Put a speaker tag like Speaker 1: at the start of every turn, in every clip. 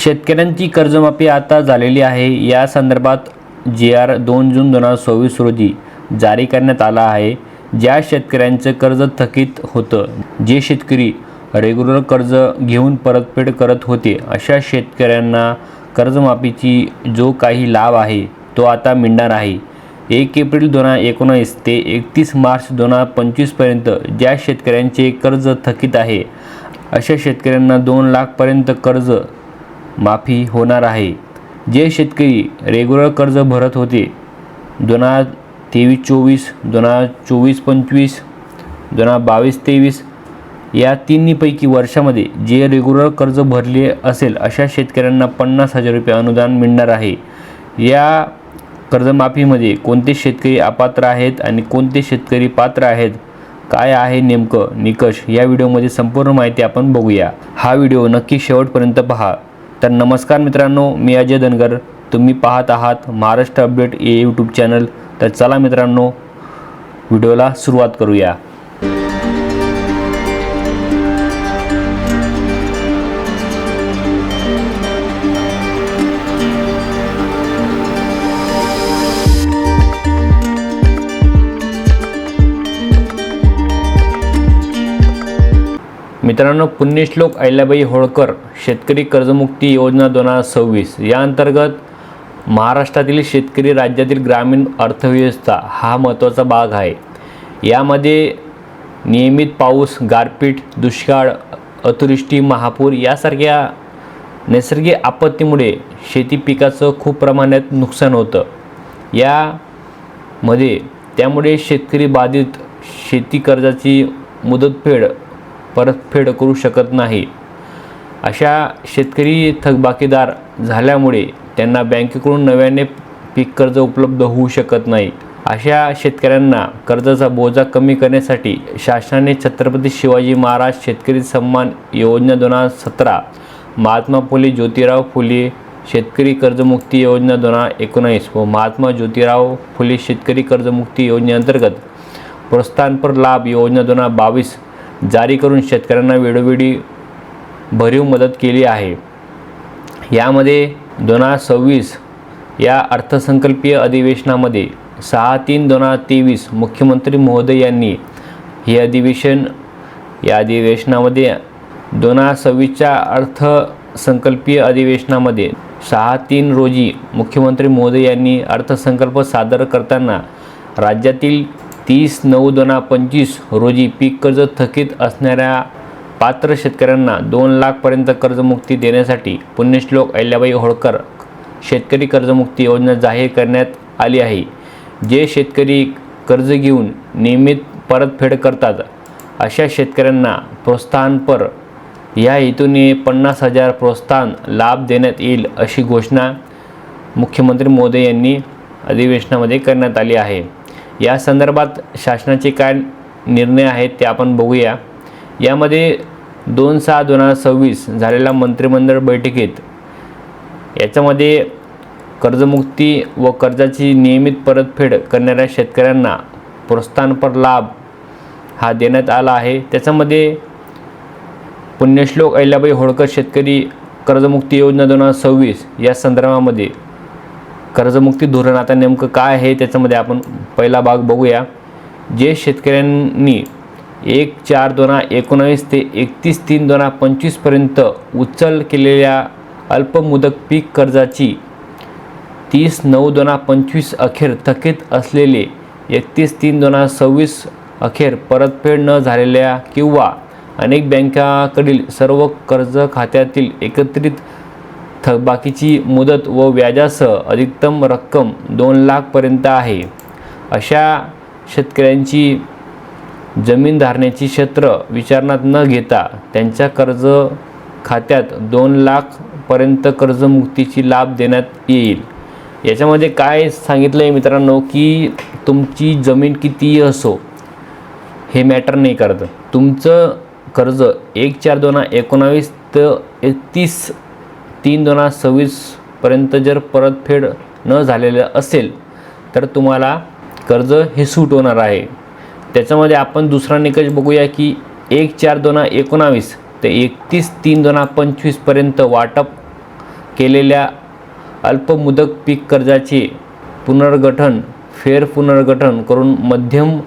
Speaker 1: शेतकऱ्यांची कर्जमाफी आता झालेली आहे। या संदर्भात JR 2 जून 2024 रोजी जारी करण्यात आला आहे। ज्या शेतकऱ्यांचं कर्ज थकीत होतं, जे शेतकरी रेग्युलर कर्ज घेऊन परतफेड करत होते, अशा शेतकऱ्यांना कर्जमाफीची जो काही लाभ आहे तो आता मिळणार आहे। 1 एप्रिल 2019 ते 31 मार्च 2025 पर्यंत ज्या शेतकऱ्यांचे कर्ज थकीत आहे, अशा शेतकऱ्यांना 2 लाखपर्यंत कर्ज माफी होणार आहे। जे शेतकरी रेग्युलर कर्ज भरत होते 2023-24, 2024-25, 2022-23 या तिन्हीपैकी वर्षामध्ये जे रेग्युलर कर्ज भरले असेल, अशा शेतकऱ्यांना 50,000 रुपये अनुदान मिळणार आहे। या कर्जमाफीमध्ये कोणते शेतकरी अपात्र आहेत आणि कोणते शेतकरी पात्र आहेत, काय आहे नेमकं निकष, या व्हिडिओमध्ये संपूर्ण माहिती आपण बघूया। हा व्हिडिओ नक्की शेवटपर्यंत पहा। तर नमस्कार मित्रांनो, मी अजय धनगर, तुम्ही पाहत आहात महाराष्ट्र अपडेट या यूट्यूब चॅनल। तर चला मित्रांनो, व्हिडिओला सुरुवात करूया। मित्रांनो, पुण्यश्लोक अहिल्याबाई होळकर शेतकरी कर्जमुक्ती योजना 2026 या अंतर्गत महाराष्ट्रातील शेतकरी राज्यातील ग्रामीण अर्थव्यवस्था हा महत्त्वाचा भाग आहे। यामध्ये नियमित पाऊस, गारपीट, दुष्काळ, अतिवृष्टी, महापूर यासारख्या नैसर्गिक आपत्तीमुळे शेती पिकाचं खूप प्रमाणात नुकसान होतं। त्यामुळे शेतकरी बाधित शेती कर्जाची मुदतफेड परतफेड करू शकत नाही। अशा शेतकरी थकबाकीदार झाल्यामुळे त्यांना बँकेकडून नव्याने पीक कर्ज उपलब्ध होऊ शकत नाही। अशा शेतकऱ्यांना कर्जाचा बोजा कमी करण्यासाठी शासनाने छत्रपती शिवाजी महाराज शेतकरी सन्मान योजना 2017, महात्मा फुले ज्योतिराव फुले शेतकरी कर्जमुक्ती योजना 2019 व महात्मा ज्योतिराव फुले शेतकरी कर्जमुक्ती योजनेअंतर्गत प्रोत्साहनपर लाभ योजना 2022 जारी करून शेतकऱ्यांना वेळोवेळी भरीव मदत केली आहे। यामध्ये 2026 या अर्थसंकल्पीय अधिवेशनामध्ये 6/3/2023 मुख्यमंत्री महोदय यांनी या अधिवेशनामध्ये 2026च्या अर्थसंकल्पीय अधिवेशनामध्ये 6/3 रोजी मुख्यमंत्री महोदय यांनी अर्थसंकल्प सादर करताना राज्यातील 30/9/2025 रोजी पीक कर्ज थकीत असणाऱ्या पात्र शेतकऱ्यांना 2 लाखपर्यंत कर्जमुक्ती देण्यासाठी पुण्यश्लोक अहिल्याबाई होळकर शेतकरी कर्जमुक्ती योजना जाहीर करण्यात आली आहे। जे शेतकरी कर्ज घेऊन नियमित परतफेड करतात, अशा शेतकऱ्यांना प्रोत्साहनपर या हेतूने 50,000 प्रोत्साहन लाभ देण्यात येईल, अशी घोषणा मुख्यमंत्री महोदय यांनी अधिवेशनामध्ये करण्यात आली आहे। या संदर्भात शासनाचे काय निर्णय आहेत ते आपण बघूया। यामध्ये 2/6/2026 झालेल्या मंत्रिमंडळ बैठकीत याच्यामध्ये कर्जमुक्ती व कर्जाची नियमित परतफेड करणाऱ्या शेतकऱ्यांना प्रोत्साहनपर लाभ हा देण्यात आला आहे। त्याच्यामध्ये पुण्यश्लोक अहिल्याबाई होळकर शेतकरी कर्जमुक्ती योजना 2026 या संदर्भामध्ये कर्जमुक्ती धोरण आता नेमकं काय आहे त्याच्यामध्ये आपण पहिला भाग बघूया। जे शेतकऱ्यांनी 1/4/2019 ते 31/3/2025 पर्यंत उचल केलेल्या अल्पमुदत पीक कर्जाची 30/9/2025 अखेर थकीत असलेले 31/3/2026 अखेर परतफेड न झालेल्या किंवा अनेक बँकांकडील सर्व कर्ज खात्यातील एकत्रित थकबाकीची मुदत व व्याजासह अधिकतम रक्कम 2 लाखपर्यंत आहे। अशा शेतकऱ्यांची जमीन धारण्याची क्षेत्र विचारणात न घेता त्यांच्या कर्ज खात्यात 2 लाखपर्यंत कर्जमुक्तीची लाभ देण्यात येईल। याच्यामध्ये काय सांगितलं आहे मित्रांनो, की तुमची जमीन कितीही असो हे मॅटर नाही करत। तुमचं कर्ज 1/4/2019 ते 31/3/2026 पर्यंत जर परतफेड न झालेलं असेल तर तुम्हाला कर्ज हे सूट होणार आहे। त्याच्यामध्ये आपण दुसरा निकष बघूया की 1/4/2019 ते 31/3/2025 पर्यंत वाटप केलेल्या अल्पमुदत पीक कर्जाचे पुनर्गठन फेरपुनर्गठन करून मध्यम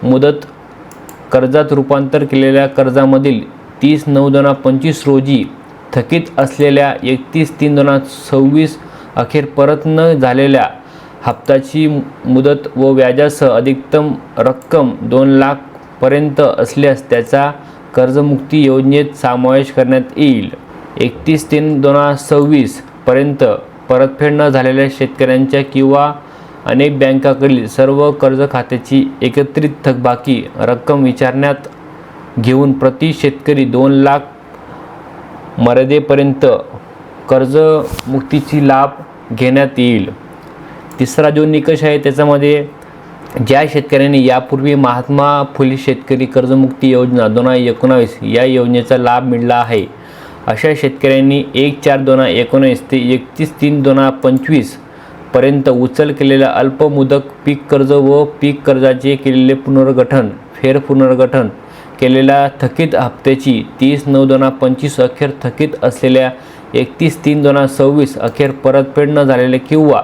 Speaker 1: मुदत कर्जात रूपांतर केलेल्या कर्जामधील 30/9/2025 रोजी थकीत असलेल्या 31/3/2026 अखेर परत न झालेल्या हप्त्याची मुदत व व्याजासह अधिकतम रक्कम 2 लाख पर्यंत असल्यास त्याचा कर्जमुक्ती योजनेत समावेश करण्यात येईल. 31/3/2026 पर्यंत परतफेड न झालेल्या शेतकऱ्यांच्या किंवा अनेक बँकांकडील सर्व कर्ज खात्याची एकत्रित थकबाकी रक्कम विचारात घेऊन प्रति शेतकरी 2 लाख मर्यादेपर्यंत कर्जमुक्तीची लाभ घेण्यात येईल. तिसरा जो निकष आहे त्याच्यामध्ये ज्या शेतकऱ्यांनी यापूर्वी महात्मा फुले शेतकरी कर्जमुक्ती योजना 2019 या योजनेचा लाभ मिळाला आहे अशा शेतकऱ्यांनी 1/4/2019 ते 31/3/2025 पर्यंत उचल केलेल्या अल्पमुदत पीक कर्ज व पीक कर्जाचे केलेले पुनर्गठन फेरपुनर्गठन केलेल्या थकीत हप्त्याची 30/9/2025 अखेर थकीत असलेल्या 31/3/2026 अखेर परतफेड न झालेले किंवा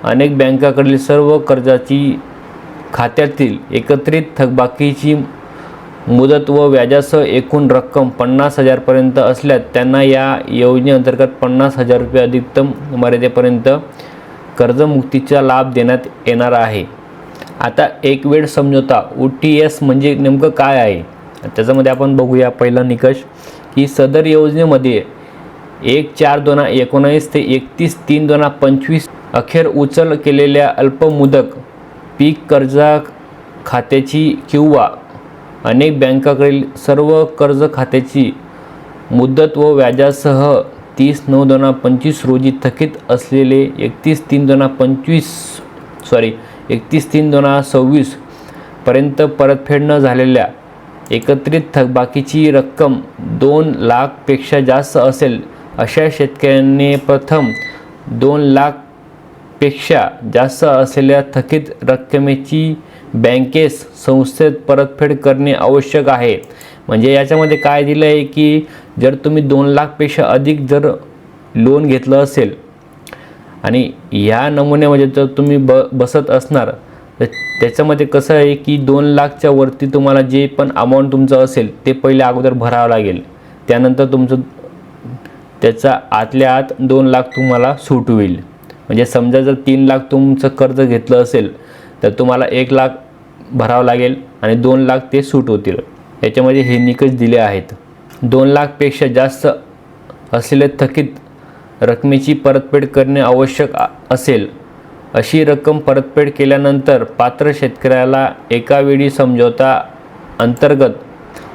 Speaker 1: अनेक बँकांकडील सर्व कर्जाची खात्यातील एकत्रित थकबाकीची मुदत व व्याजासह एकूण रक्कम 50,000 पर्यंत असल्यास त्यांना या योजनेअंतर्गत 50,000 रुपये अधिकतम मर्यादेपर्यंत कर्जमुक्तीचा लाभ देण्यात येणार आहे. आता एक वेळ समझोता OTS म्हणजे नेमकं काय आहे त्याच्यामध्ये आपण बघूया. पहिला निकष की सदर योजनेमध्ये 1/4/2019 ते 31/3/2025 अखेर उचल केलेल्या अल्पमुदत पीक कर्जा खात्याची किंवा अनेक बँकांकडील सर्व कर्ज खात्याची मुदत व व्याजासह 30/9/2025 रोजी थकीत असलेले 31/3/2026 पर्यंत परतफेड न झालेल्या एकत्रित थकबाकीची रक्कम 2 लाखपेक्षा जास्त असेल अशा शेतकऱ्यांनी प्रथम 2 लाखपेक्षा जास्त असलेल्या थकीत रक्कमेची बँकेस संस्थेत परतफेड करणे आवश्यक आहे. म्हणजे याच्यामध्ये काय दिलं आहे की जर तुम्ही 2 लाखपेक्षा अधिक जर लोन घेतलं असेल आणि ह्या नमुन्यामध्ये जर तुम्ही बसत असणार तर त्याच्यामध्ये कसं आहे की 2 लाखच्या वरती तुम्हाला जे पण अमाऊंट तुमचं असेल ते पहिले अगोदर भरावं लागेल. त्यानंतर तुमचं त्याचा आतल्या आत 2 लाख तुम्हाला सूट होईल. म्हणजे समजा जर 3 लाख तुमचं कर्ज घेतलं असेल तर तुम्हाला 1 लाख भरावं लागेल आणि 2 लाख ते सूट होतील. याच्यामध्ये हे निकष दिले आहेत. 2 लाखपेक्षा जास्त असलेल्या थकीत रकमेची परतफेड करणे आवश्यक असेल अशी रक्कम परतफेड केल्यानंतर पात्र शेतकऱ्याला एका वेळी समझोता अंतर्गत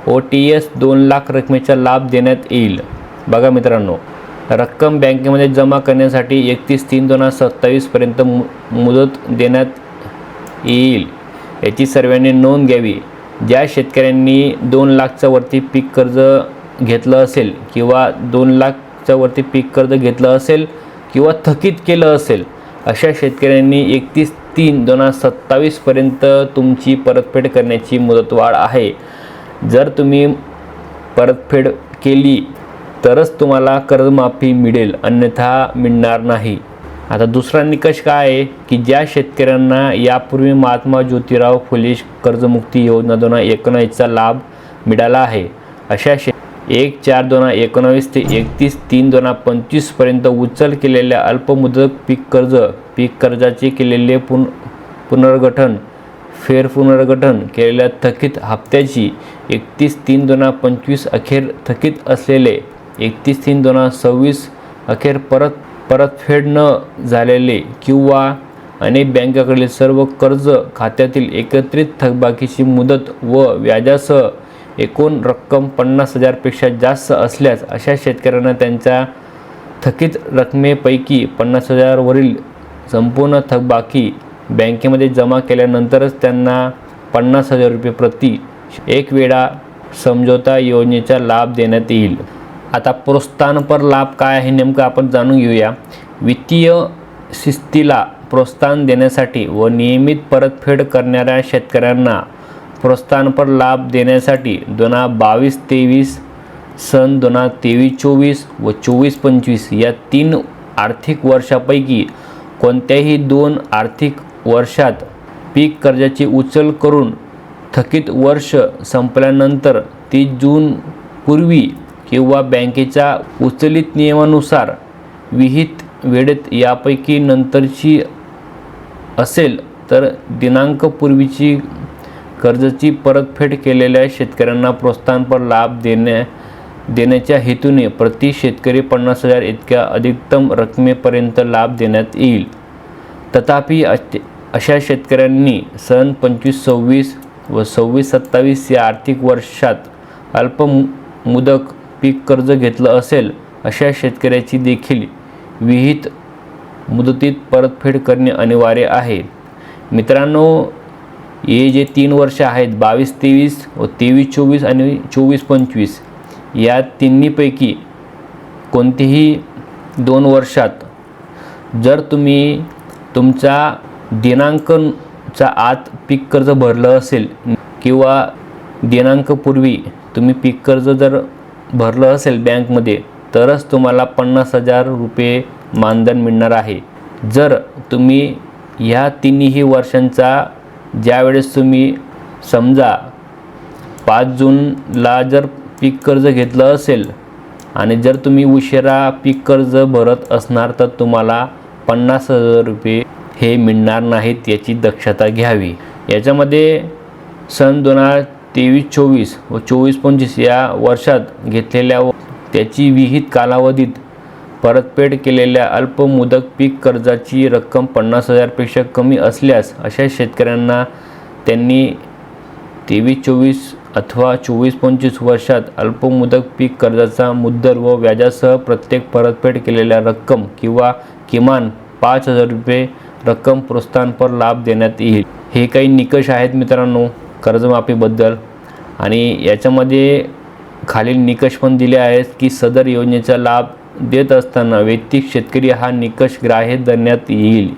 Speaker 1: OTS 2 लाख रकमेचा लाभ देण्यात येईल. बघा मित्रांनो, रक्कम बँकेमध्ये जमा करण्यासाठी 31/3/2027 पर्यंत मुदत देण्यात येईल. याची सर्वांनी नोंद घ्यावी. ज्या शेतकऱ्यांनी 2 लाखच्या वरती पीक कर्ज घेतलं असेल किंवा 2 लाखच्या वरती पीक कर्ज घेतलं असेल किंवा थकीत केलं असेल अशा शेतकऱ्यांनी 31/3/2027 पर्यंत तुमची परतफेड करण्याची मुदतवाढ आहे. जर तुम्ही परतफेड केली तरच तुम्हाला कर्जमाफी मिळेल, अन्यथा मिळणार नाही. आता दुसरा निकष काय आहे की ज्या शेतकऱ्यांना यापूर्वी महात्मा ज्योतिराव फुले कर्जमुक्ती योजना 2019चा लाभ मिळाला आहे अशा 1/4/2019 ते 31/3/2025 पर्यंत उचल केलेल्या अल्पमुदत पीक कर्जाचे केलेले पुनर्गठन फेरपुनर्गठन केलेल्या थकीत हप्त्याची 31/3/2025 अखेर थकीत असलेले 31/3/2026 अखेर परतफेड न झालेले किंवा अनेक बँकांकडील सर्व कर्ज खात्यातील एकत्रित थकबाकीची मुदत व व्याजासह एकूण रक्कम 50,000 पेक्षा जास्त असल्यास अशा शेतकऱ्यांना त्यांच्या थकीत रकमेपैकी 50,000 वरील संपूर्ण थकबाकी बँकेमध्ये जमा केल्यानंतरच त्यांना 50,000 रुपये प्रति एक वेळा समझोता योजनेचा लाभ देण्यात येईल. आता प्रोत्साहनपर लाभ काय आहे नेमकं आपण जाणून घेऊया. वित्तीय शिस्तीला प्रोत्साहन देण्यासाठी व नियमित परतफेड करणाऱ्या शेतकऱ्यांना प्रोत्साहनपर लाभ देण्यासाठी 2022-23 सन 2023-24 व 24-25 या 3 आर्थिक वर्षापैकी कोणत्याही 2 आर्थिक वर्षात पीक कर्जाची उचल करून थकीत वर्ष संपल्यानंतर 30 जून पूर्वी किंवा बँकेच्या उचलित नियमानुसार विहित वेळेत यापैकी नंतरची असेल तर दिनांक पूर्वीची कर्जाची परतफेड केलेल्या शेतकऱ्यांना प्रोत्साहनपर लाभ देण्याच्या हेतूने प्रति शेतकरी 50,000 इतक्या अधिकतम रकमेपर्यंत लाभ देण्यात येईल. तथापि अशा शेतकऱ्यांनी सन 25-26 व 26-27 या आर्थिक वर्षात अल्प मुदत पीक कर्ज घेतलं असेल अशा शेतकऱ्याची देखील विहित मुदतीत परतफेड करणे अनिवार्य आहे. मित्रांनो, हे जे 3 वर्ष आहेत 22-23 व 23-24 आणि 24-25 या तिन्हीपैकी कोणतेही 2 वर्षात जर तुम्ही तुमच्या दिनांकाच्या आत पीक कर्ज भरलं असेल किंवा दिनांकपूर्वी तुम्ही पीक कर्ज जर भरलं असेल बँकमध्ये तरच तुम्हाला 50,000 रुपये मानधन मिळणार आहे. जर तुम्ही ह्या तिन्ही वर्षांचा ज्यावेळेस तुम्ही समजा 5 जूनला जर पीक कर्ज घेतलं असेल आणि जर तुम्ही उशिरा पीक कर्ज भरत असणार तर तुम्हाला 50,000 रुपये हे मिळणार नाहीत, याची दक्षता घ्यावी. याच्यामध्ये सन 2023-24 व 24-25 या वर्षात घेतलेल्या व त्याची विहित कालावधीत परतफेड केलेल्या अल्प मुदत पीक कर्जाची रक्कम 50,000 पेक्षा कमी असल्यास अशा शेतकऱ्यांना त्यांनी 23-24 अथवा 24-25 वर्षात अल्पमुदत पीक कर्जाचा मुद्दल व व्याजासह प्रत्येक परतफेड केलेल्या रक्कम किंवा किमान 5,000 रुपये रक्कम प्रोत्साहनपर लाभ देण्यात येईल. हे काही निकष आहेत मित्रांनो कर्जमाफीबद्दल, आणि याच्यामध्ये खालील निकष पण दिले आहेत की सदर योजनेचा लाभ देत असताना वैयक्तिक शेतकरी हा निकष ग्राह्य धरण्यात येईल,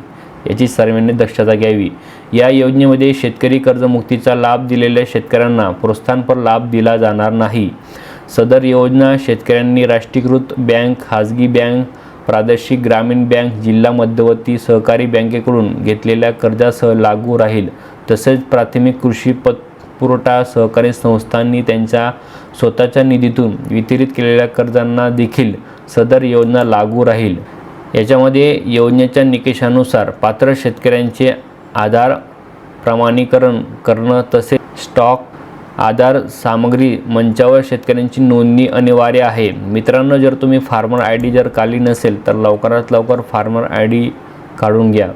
Speaker 1: याची सर्वांनी दक्षता घ्यावी. या योजनेमध्ये शेतकरी कर्जमुक्तीचा लाभ दिलेल्या शेतकऱ्यांना प्रोत्साहनपर लाभ दिला जाणार नाही. सदर योजना शेतकऱ्यांनी राष्ट्रीयकृत बँक, खाजगी बँक, प्रादेशिक ग्रामीण बँक, जिल्हा मध्यवर्ती सहकारी बँकेकडून घेतलेल्या कर्जासह लागू राहील. तसेच प्राथमिक कृषी पुरवठा सहकारी संस्थांनी त्यांच्या स्वतःच्या निधीतून वितरित केलेल्या कर्जांना देखील सदर योजना लागू राहील. याच्यामध्ये योजनेच्या निकषानुसार पात्र शेतकऱ्यांचे आधार प्रमाणीकरण करणं तसेच स्टॉक आधार सामग्री मंचावर शेतकऱ्यांची नोंदणी अनिवार्य आहे. मित्रांनो, जर तुम्ही फार्मर ID जर काढली नसेल तर लवकरात लवकर फार्मर ID काढून घ्या.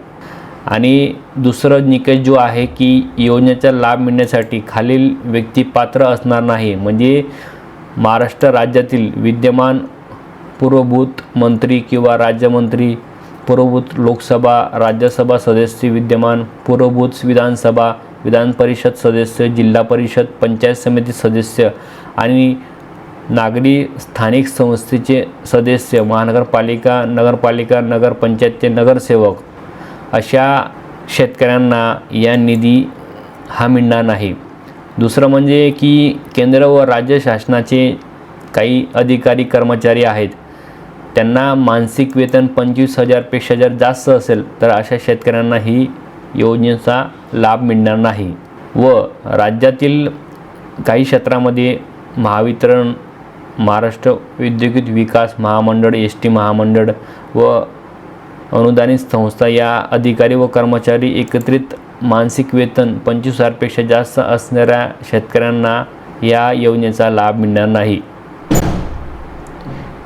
Speaker 1: आणि दुसरं निकष जो आहे की योजनेचा लाभ मिळण्यासाठी खालील व्यक्ती पात्र असणार नाही. म्हणजे महाराष्ट्र राज्यातील विद्यमान पूर्वभूत मंत्री किंवा राज्यमंत्री, पूर्वभूत लोकसभा राज्यसभा सदस्य, विद्यमान पूर्वभूत विधानसभा विधान परिषद सदस्य, जिल्हा परिषद पंचायत समिती सदस्य आणि नागरी स्थानिक संस्थेचे सदस्य, महानगरपालिका, नगरपालिका, नगरपंचायतचे नगरसेवक अशा शेतकऱ्यांना या निधी हा मिळणार नाही. दुसरं म्हणजे की केंद्र व राज्य शासनाचे काही अधिकारी कर्मचारी आहेत, त्यांना मासिक वेतन 25,000 पेक्षा जर जास्त असेल तर अशा शेतकऱ्यांना ही योजनेचा लाभ मिळणार नाही. व राज्यातील काही क्षेत्रामध्ये महावितरण, महाराष्ट्र औद्योगिक विकास महामंडळ, ST महामंडळ व अनुदानित संस्था या अधिकारी व कर्मचारी एकत्रित मासिक वेतन 25,000 पेक्षा जास्त असणाऱ्या शेतकऱ्यांना या योजनेचा लाभ मिळणार नाही.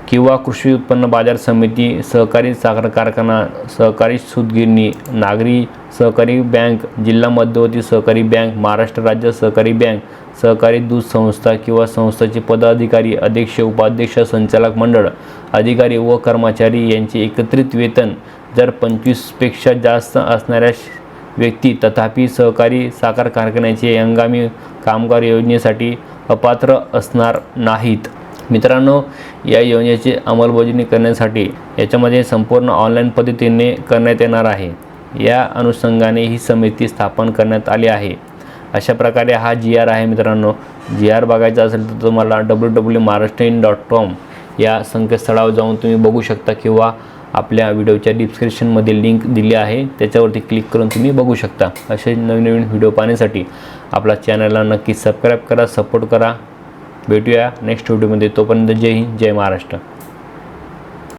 Speaker 1: किंवा कृषी उत्पन्न बाजार समिती, सहकारी साखर कारखाना, सहकारी सूतगिरणी, नागरी सहकारी बँक, जिल्हा मध्यवर्ती सहकारी बँक, महाराष्ट्र राज्य सहकारी बँक, सहकारी दूध संस्था किंवा संस्थेचे पदाधिकारी, अध्यक्ष, उपाध्यक्ष, संचालक मंडळ अधिकारी व कर्मचारी यांचे एकत्रित वेतन जर 25 पेक्षा जास्त असणाऱ्या व्यक्ती तथापि सहकारी साखर कारखान्याचे हंगामी कामगार योजनेसाठी अपात्र असणार नाहीत. मित्रांनो, या योजनेची अंमलबजावणी करण्यासाठी याच्यामध्ये संपूर्ण ऑनलाईन पद्धतीने करण्यात येणार आहे. या अनुषंगाने ही समिती स्थापन करण्यात आली आहे. अशा प्रकारे हा GR आहे. मित्रांनो, GR बघायचा असेल तर तुम्हाला www.maharashtrain.com या संकेतस्थळावर जाऊन तुम्ही बघू शकता किंवा आपल्या व्हिडिओच्या डिस्क्रिप्शनमध्ये लिंक दिली आहे, त्याच्यावरती क्लिक करून तुम्ही बघू शकता. असे नवीन नवीन व्हिडिओ पाहण्यासाठी आपला चॅनलला नक्की सबस्क्राईब करा, सपोर्ट करा. भेटूया नेक्स्ट व्हिडिओमध्ये. तोपर्यंत जय हिंद, जय महाराष्ट्र.